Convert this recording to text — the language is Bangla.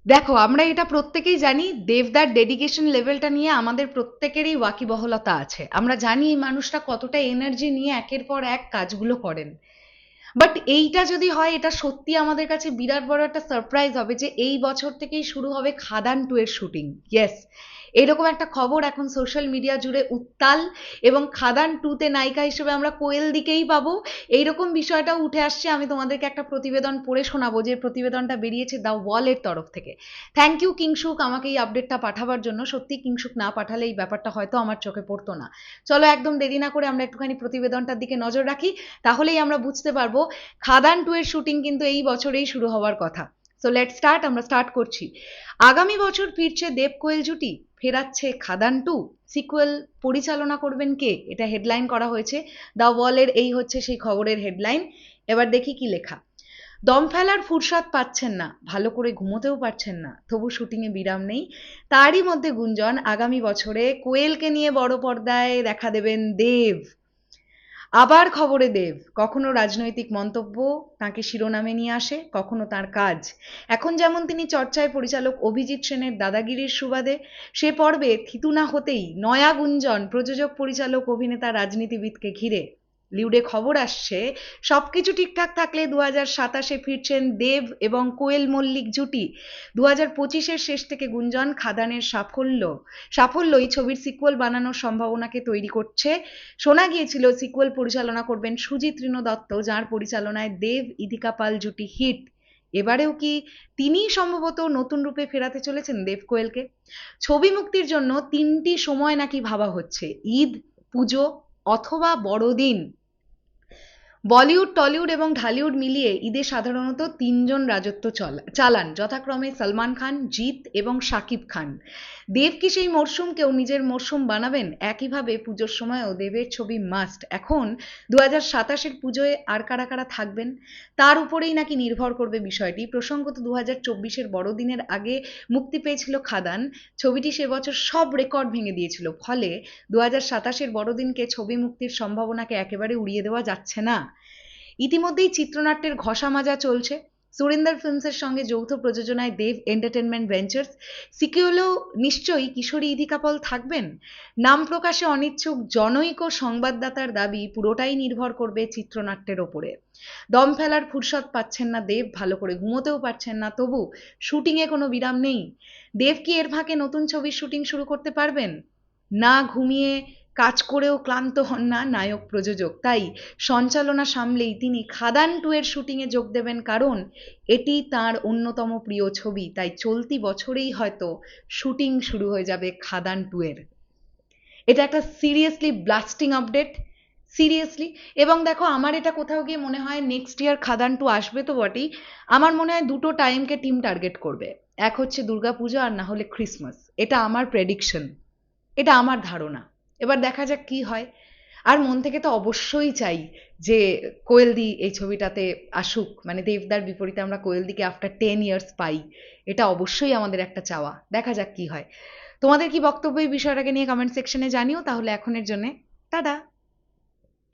দেখো, আমরা এটা প্রত্যেকেই জানি, দেবদার ডেডিকেশন লেভেলটা নিয়ে আমাদের প্রত্যেকেরই ওয়াকিবহলতা আছে। আমরা জানি এই মানুষটা কতটা এনার্জি নিয়ে একের পর এক কাজগুলো করেন। বাট এইটা যদি হয়, এটা সত্যি আমাদের কাছে বিরাট বড় একটা সারপ্রাইজ হবে যে এই বছর থেকেই শুরু হবে খাদান 2 এর শুটিং। ইয়েস, এরকম একটা খবর এখন সোশ্যাল মিডিয়া জুড়ে উত্তাল। এবং খাদান 2 তে নায়িকা হিসেবে আমরা কোয়েল দিকেই পাবো, এইরকম বিষয়টাও উঠে আসছে। আমি তোমাদেরকে একটা প্রতিবেদন পড়ে শোনাবো, যে প্রতিবেদনটা বেরিয়েছে দ্য ওয়ালের তরফ থেকে। থ্যাংক ইউ কিংশুক আমাকে এই আপডেটটা পাঠাবার জন্য। সত্যি কিংশুক না পাঠালে এই ব্যাপারটা হয়তো আমার চোখে পড়তো না। চলো একদম দেরি না করে আমরা একটুখানি প্রতিবেদনটার দিকে নজর রাখি, তাহলেই আমরা বুঝতে পারবো খাদান 2 এর শুটিং কিন্তু এই বছরেই শুরু হওয়ার কথা। সো লেট স্টার্ট, আমরা স্টার্ট করছি। আগামী বছর ফিরছে দেব কোয়েল জুটি, ফেরাচ্ছে খাদান 2। সিকুয়েল পরিচালনা করবেন কে, এটা হেডলাইন করা হয়েছে দ্য ওয়ালের। এই হচ্ছে সেই খবরের হেডলাইন। এবার দেখি কি লেখা। দম ফেলার ফুরসত পাচ্ছেন না, ভালো করে ঘুমোতেও পারছেন না, তবু শুটিংয়ে বিরাম নেই। তারই মধ্যে গুঞ্জন, আগামী বছরে কোয়েলকে নিয়ে বড় পর্দায় দেখা দেবেন দেব। আবার খবরে দেব, কখনো রাজনৈতিক মন্তব্য তাঁকে শিরোনামে নিয়ে আসে, কখনো তার কাজ। এখন যেমন তিনি চর্চায় পরিচালক অভিজিৎ সেনের দাদাগিরির সুবাদে, সে পর্বে থিতু না হতেই নয়া গুঞ্জন প্রযোজক পরিচালক অভিনেতা রাজনীতিবিদকে ঘিরে। লিউডে খবর আসছে, সবকিছু ঠিকঠাক থাকলে 2027-এ ফিরছেন দেব এবং কোয়েল মল্লিক জুটি। 2025-এর শেষ থেকে গুঞ্জন খাদানের সাফল্যই ছবির সিকুয়েল বানানোর সম্ভাবনাকে তৈরি করছে। শোনা গিয়েছিল সিকুয়েল পরিচালনা করবেন সুজিত ঋণ দত্ত, যার পরিচালনায় দেব ইদিকা পাল জুটি হিট। এবারেও কি তিনিই সম্ভবত নতুন রূপে ফেরাতে চলেছেন দেব কোয়েলকে? ছবি মুক্তির জন্য 3টি সময় নাকি ভাবা হচ্ছে: ঈদ, পুজো অথবা বড়দিন। বলিউড, টলিউড এবং ঢালিউড মিলিয়ে ঈদে সাধারণত 3জন রাজত্ব চালান, যথাক্রমে সলমান খান, জিৎ এবং শাকিব খান। দেব কি সেই মরশুমকেও নিজের মরশুম বানাবেন? একইভাবে পুজোর সময়ও দেবের ছবি মাস্ট। এখন 2027-এর পুজোয় আর কারা কারা থাকবেন তার উপরেই নাকি নির্ভর করবে বিষয়টি। প্রসঙ্গত 2024-এর বড়দিনের আগে মুক্তি পেয়েছিল খাদান। ছবিটি সে বছর সব রেকর্ড ভেঙে দিয়েছিল, ফলে 2027-এর বড়দিনকে ছবি মুক্তির সম্ভাবনাকে একেবারে উড়িয়ে দেওয়া যাচ্ছে না। ইতিমধ্যেই চিত্রনাট্যের ঘষা মাজা চলছে। সুরিন্দর ফিল্মসের সঙ্গে যৌথ প্রযোজনায় দেব এন্টারটেনমেন্ট ভেঞ্চার্স। সিকিউলেও নিশ্চয়ই কিশোরী ইদিকা পল থাকবেন। নাম প্রকাশে অনিচ্ছুক জনৈক সংবাদদাতার দাবি, পুরোটাই নির্ভর করবে চিত্রনাট্যের ওপরে। দম ফেলার ফুরসত পাচ্ছেন না দেব, ভালো করে ঘুমোতেও পারছেন না, তবু শুটিংয়ে কোনো বিরাম নেই। দেব কি এর ফাঁকে নতুন ছবির শুটিং শুরু করতে পারবেন? না ঘুমিয়ে কাজ করেও ক্লান্ত হন না নায়ক প্রযোজক, তাই সঞ্চালনা সামলেই তিনি খাদান 2 এর শুটিংয়ে যোগ দেবেন, কারণ এটি তার অন্যতম প্রিয় ছবি। তাই চলতি বছরেই হয়তো শুটিং শুরু হয়ে যাবে খাদান 2 এর। এটা একটা সিরিয়াসলি ব্লাস্টিং আপডেট, সিরিয়াসলি। এবং দেখো, আমার এটা কোথাও গিয়ে মনে হয় নেক্সট ইয়ার খাদান 2 আসবে তো বটেই। আমার মনে হয় দুটো টাইমকে টিম টার্গেট করবে, এক হচ্ছে দুর্গাপূজা আর না হলে ক্রিসমাস। এটা আমার প্রেডিকশন, এটা আমার ধারণা। এবার দেখা যাক কি হয়। আর মন থেকে তো অবশ্যই চাই যে কোয়েলদি এই ছবিটাতে আসুক, মানে দেবদার বিপরীতে আমরা কোয়েলদিকে আফটার 10 ইয়ার্স পাই। এটা অবশ্যই আমাদের একটা চাওয়া। দেখা যাক কি হয়। তোমাদের কি বক্তব্য এই বিষয়টাকে নিয়ে কমেন্ট সেকশনে জানিও। তাহলে এখনের জন্য টাটা।